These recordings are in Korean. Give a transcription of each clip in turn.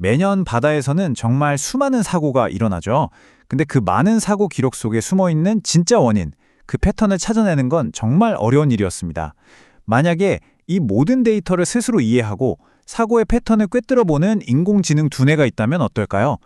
매년 바다에서는 정말 수많은 사고가 일어나죠. 근데 그 많은 사고 기록 속에 숨어있는 진짜 원인, 그 패턴을 찾아내는 건 정말 어려운 일이었습니다. 만약에 이 모든 데이터를 스스로 이해하고 사고의 패턴을 꿰뚫어보는 인공지능 두뇌가 있다면 어떨까요?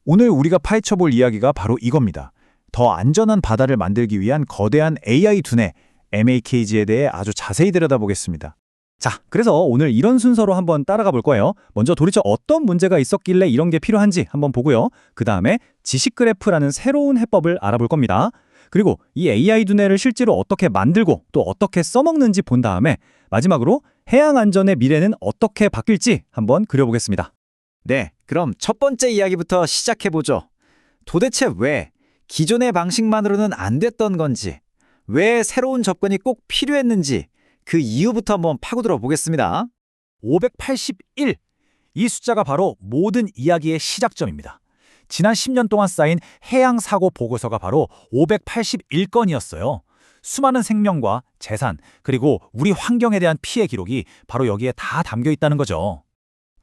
오늘 우리가 파헤쳐볼 이야기가 바로 이겁니다. 더 안전한 바다를 만들기 위한 거대한 AI 두뇌, MAKG에 대해 아주 자세히 들여다보겠습니다. 자, 그래서 오늘 이런 순서로 한번 따라가 볼 거예요. 먼저 도대체 어떤 문제가 있었길래 이런 게 필요한지 한번 보고요. 그 다음에 지식 그래프라는 새로운 해법을 알아볼 겁니다. 그리고 이 AI 두뇌를 실제로 어떻게 만들고 또 어떻게 써먹는지 본 다음에 마지막으로 해양 안전의 미래는 어떻게 바뀔지 한번 그려보겠습니다. 네, 그럼 첫 번째 이야기부터 시작해보죠. 도대체 왜 기존의 방식만으로는 안 됐던 건지, 왜 새로운 접근이 꼭 필요했는지 그 이유부터 한번 파고들어 보겠습니다. 581! 이 숫자가 바로 모든 이야기의 시작점입니다. 지난 10년 동안 쌓인 해양 사고 보고서가 바로 581건이었어요. 수많은 생명과 재산, 그리고 우리 환경에 대한 피해 기록이 바로 여기에 다 담겨 있다는 거죠.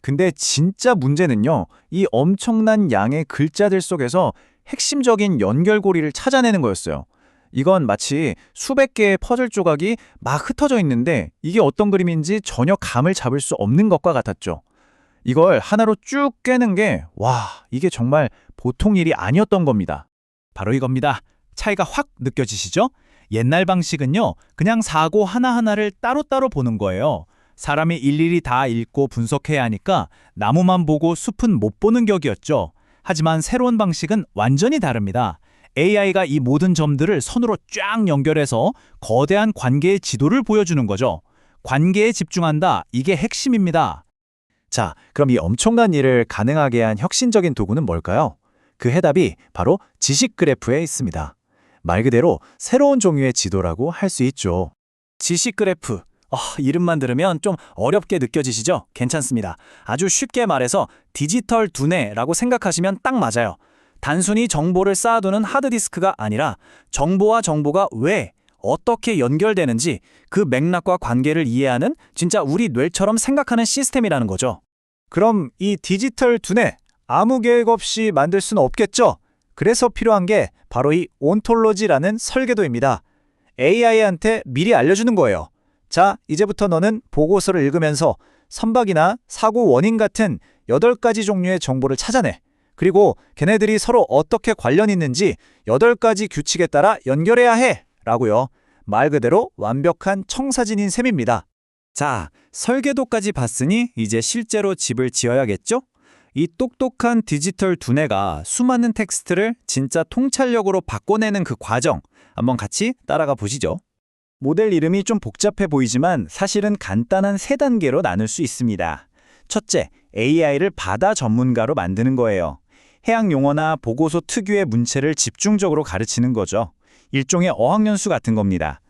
근데 진짜 문제는요, 이 엄청난 양의 글자들 속에서 핵심적인 연결고리를 찾아내는 거였어요. 이건 마치 수백 개의 퍼즐 조각이 막 흩어져 있는데 이게 어떤 그림인지 전혀 감을 잡을 수 없는 것과 같았죠. 이걸 하나로 쭉 깨는 게, 이게 정말 보통 일이 아니었던 겁니다. 바로 이겁니다. 차이가 확 느껴지시죠? 옛날 방식은요, 그냥 사고 하나하나를 따로따로 보는 거예요. 사람이 일일이 다 읽고 분석해야 하니까 나무만 보고 숲은 못 보는 격이었죠. 하지만 새로운 방식은 완전히 다릅니다. AI가 이 모든 점들을 선으로 쫙 연결해서 거대한 관계의 지도를 보여주는 거죠. 관계에 집중한다, 이게 핵심입니다. 자, 그럼 이 엄청난 일을 가능하게 한 혁신적인 도구는 뭘까요? 그 해답이 바로 지식 그래프에 있습니다. 말 그대로 새로운 종류의 지도라고 할 수 있죠. 지식 그래프. 이름만 들으면 좀 어렵게 느껴지시죠? 괜찮습니다. 아주 쉽게 말해서 디지털 두뇌라고 생각하시면 딱 맞아요. 단순히 정보를 쌓아두는 하드디스크가 아니라 정보와 정보가 왜, 어떻게 연결되는지 그 맥락과 관계를 이해하는 진짜 우리 뇌처럼 생각하는 시스템이라는 거죠. 그럼 이 디지털 두뇌, 아무 계획 없이 만들 수는 없겠죠? 그래서 필요한 게 바로 이 온톨로지라는 설계도입니다. AI한테 미리 알려주는 거예요. 자, 이제부터 너는 보고서를 읽으면서 선박이나 사고 원인 같은 8가지 종류의 정보를 찾아내. 그리고 걔네들이 서로 어떻게 관련 있는지 8가지 규칙에 따라 연결해야 해! 라고요. 말 그대로 완벽한 청사진인 셈입니다. 자, 설계도까지 봤으니 이제 실제로 집을 지어야겠죠? 이 똑똑한 디지털 두뇌가 수많은 텍스트를 진짜 통찰력으로 바꿔내는 그 과정, 한번 같이 따라가 보시죠. 모델 이름이 좀 복잡해 보이지만 사실은 간단한 3단계로 나눌 수 있습니다. 첫째, AI를 바다 전문가로 만드는 거예요. 해양 용어나 보고서 특유의 문체를 집중적으로 가르치는 거죠. 일종의 어학연수 같은 겁니다.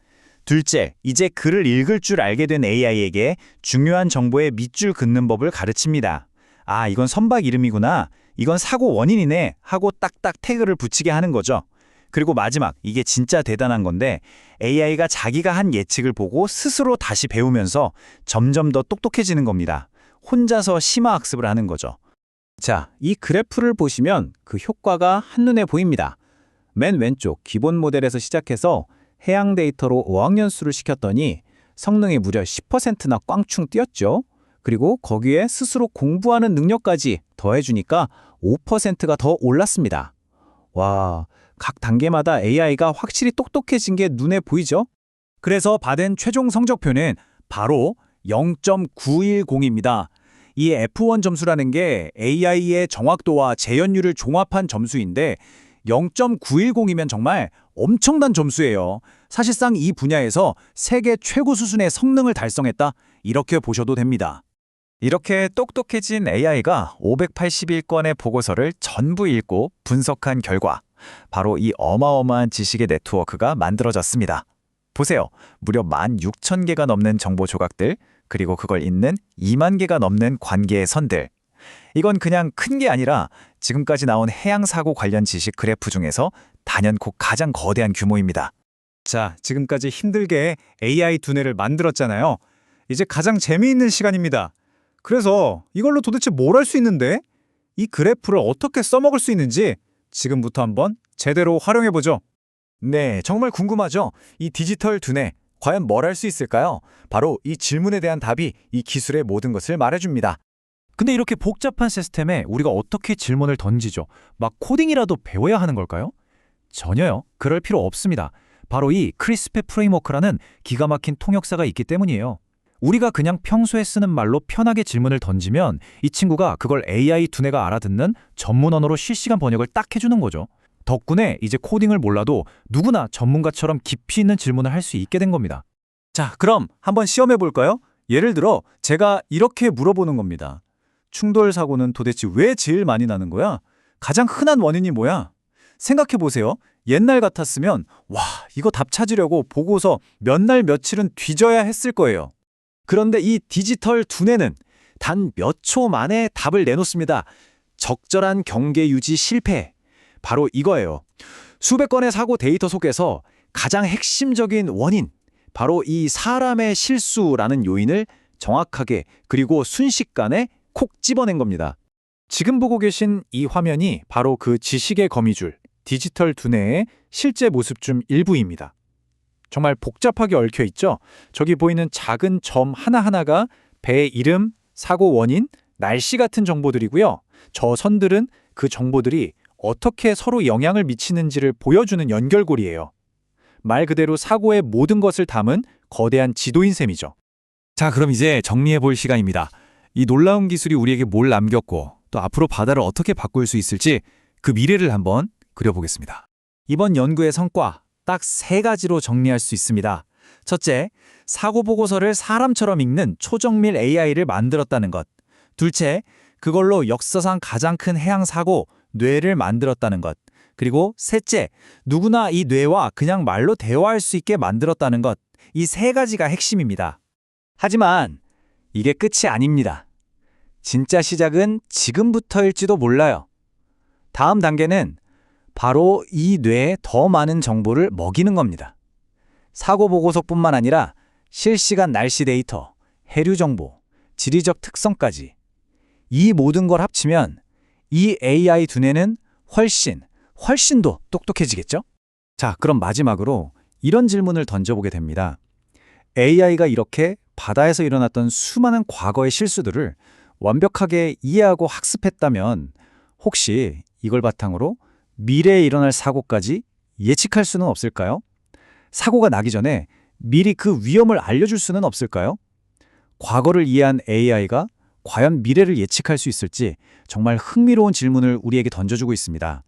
둘째, 이제 글을 읽을 줄 알게 된 AI에게 중요한 정보의 밑줄 긋는 법을 가르칩니다. 아, 이건 선박 이름이구나. 이건 사고 원인이네. 하고 딱딱 태그를 붙이게 하는 거죠. 그리고 마지막, 이게 진짜 대단한 건데 AI가 자기가 한 예측을 보고 스스로 다시 배우면서 점점 더 똑똑해지는 겁니다. 혼자서 심화학습을 하는 거죠. 자, 이 그래프를 보시면 그 효과가 한눈에 보입니다. 맨 왼쪽 기본 모델에서 시작해서 해양 데이터로 어학연수를 시켰더니 성능이 무려 10%나 꽝충 뛰었죠. 그리고 거기에 스스로 공부하는 능력까지 더해주니까 5%가 더 올랐습니다. 와, 각 단계마다 AI가 확실히 똑똑해진 게 눈에 보이죠? 그래서 받은 최종 성적표는 바로 0.910입니다. 이 F1 점수라는 게 AI의 정확도와 재현율을 종합한 점수인데 0.910이면 정말 엄청난 점수예요. 사실상 이 분야에서 세계 최고 수준의 성능을 달성했다, 이렇게 보셔도 됩니다. 이렇게 똑똑해진 AI가 581건의 보고서를 전부 읽고 분석한 결과 바로 이 어마어마한 지식의 네트워크가 만들어졌습니다. 보세요. 무려 16,000개가 넘는 정보 조각들, 그리고 그걸 잇는 2만 개가 넘는 관계의 선들. 이건 그냥 큰 게 아니라 지금까지 나온 해양사고 관련 지식 그래프 중에서 단연코 가장 거대한 규모입니다. 자, 지금까지 힘들게 AI 두뇌를 만들었잖아요. 이제 가장 재미있는 시간입니다. 그래서 이걸로 도대체 뭘 할 수 있는데? 이 그래프를 어떻게 써먹을 수 있는지 지금부터 한번 제대로 활용해보죠. 네, 정말 궁금하죠? 이 디지털 두뇌, 과연 뭘 할 수 있을까요? 바로 이 질문에 대한 답이 이 기술의 모든 것을 말해줍니다. 근데 이렇게 복잡한 시스템에 우리가 어떻게 질문을 던지죠? 막 코딩이라도 배워야 하는 걸까요? 전혀요. 그럴 필요 없습니다. 바로 이 크리스페 프레임워크라는 기가 막힌 통역사가 있기 때문이에요. 우리가 그냥 평소에 쓰는 말로 편하게 질문을 던지면 이 친구가 그걸 AI 두뇌가 알아듣는 전문 언어로 실시간 번역을 딱 해주는 거죠. 덕분에 이제 코딩을 몰라도 누구나 전문가처럼 깊이 있는 질문을 할 수 있게 된 겁니다. 자, 그럼 한번 시험해 볼까요? 예를 들어 제가 이렇게 물어보는 겁니다. 충돌 사고는 도대체 왜 제일 많이 나는 거야? 가장 흔한 원인이 뭐야? 생각해 보세요. 옛날 같았으면 와, 이거 답 찾으려고 보고서 몇 날 며칠은 뒤져야 했을 거예요. 그런데 이 디지털 두뇌는 단 몇 초 만에 답을 내놓습니다. 적절한 경계 유지 실패. 바로 이거예요. 수백 건의 사고 데이터 속에서 가장 핵심적인 원인, 바로 이 사람의 실수라는 요인을 정확하게 그리고 순식간에 콕 집어낸 겁니다. 지금 보고 계신 이 화면이 바로 그 지식의 거미줄, 디지털 두뇌의 실제 모습 중 일부입니다. 정말 복잡하게 얽혀 있죠? 저기 보이는 작은 점 하나하나가 배의 이름, 사고 원인, 날씨 같은 정보들이고요. 저 선들은 그 정보들이 어떻게 서로 영향을 미치는지를 보여주는 연결고리예요. 말 그대로 사고의 모든 것을 담은 거대한 지도인 셈이죠. 자, 그럼 이제 정리해 볼 시간입니다. 이 놀라운 기술이 우리에게 뭘 남겼고 또 앞으로 바다를 어떻게 바꿀 수 있을지 그 미래를 한번 그려보겠습니다. 이번 연구의 성과 딱 3가지로 정리할 수 있습니다. 첫째, 사고 보고서를 사람처럼 읽는 초정밀 AI를 만들었다는 것. 둘째, 그걸로 역사상 가장 큰 해양 사고, 뇌를 만들었다는 것. 그리고 셋째, 누구나 이 뇌와 그냥 말로 대화할 수 있게 만들었다는 것. 이 3가지가 핵심입니다. 하지만 이게 끝이 아닙니다. 진짜 시작은 지금부터일지도 몰라요. 다음 단계는 바로 이 뇌에 더 많은 정보를 먹이는 겁니다. 사고 보고서뿐만 아니라 실시간 날씨 데이터, 해류 정보, 지리적 특성까지. 이 모든 걸 합치면 이 AI 두뇌는 훨씬 더 똑똑해지겠죠? 자, 그럼 마지막으로 이런 질문을 던져보게 됩니다. AI가 이렇게 바다에서 일어났던 수많은 과거의 실수들을 완벽하게 이해하고 학습했다면 혹시 이걸 바탕으로 미래에 일어날 사고까지 예측할 수는 없을까요? 사고가 나기 전에 미리 그 위험을 알려줄 수는 없을까요? 과거를 이해한 AI가 과연 미래를 예측할 수 있을지 정말 흥미로운 질문을 우리에게 던져주고 있습니다.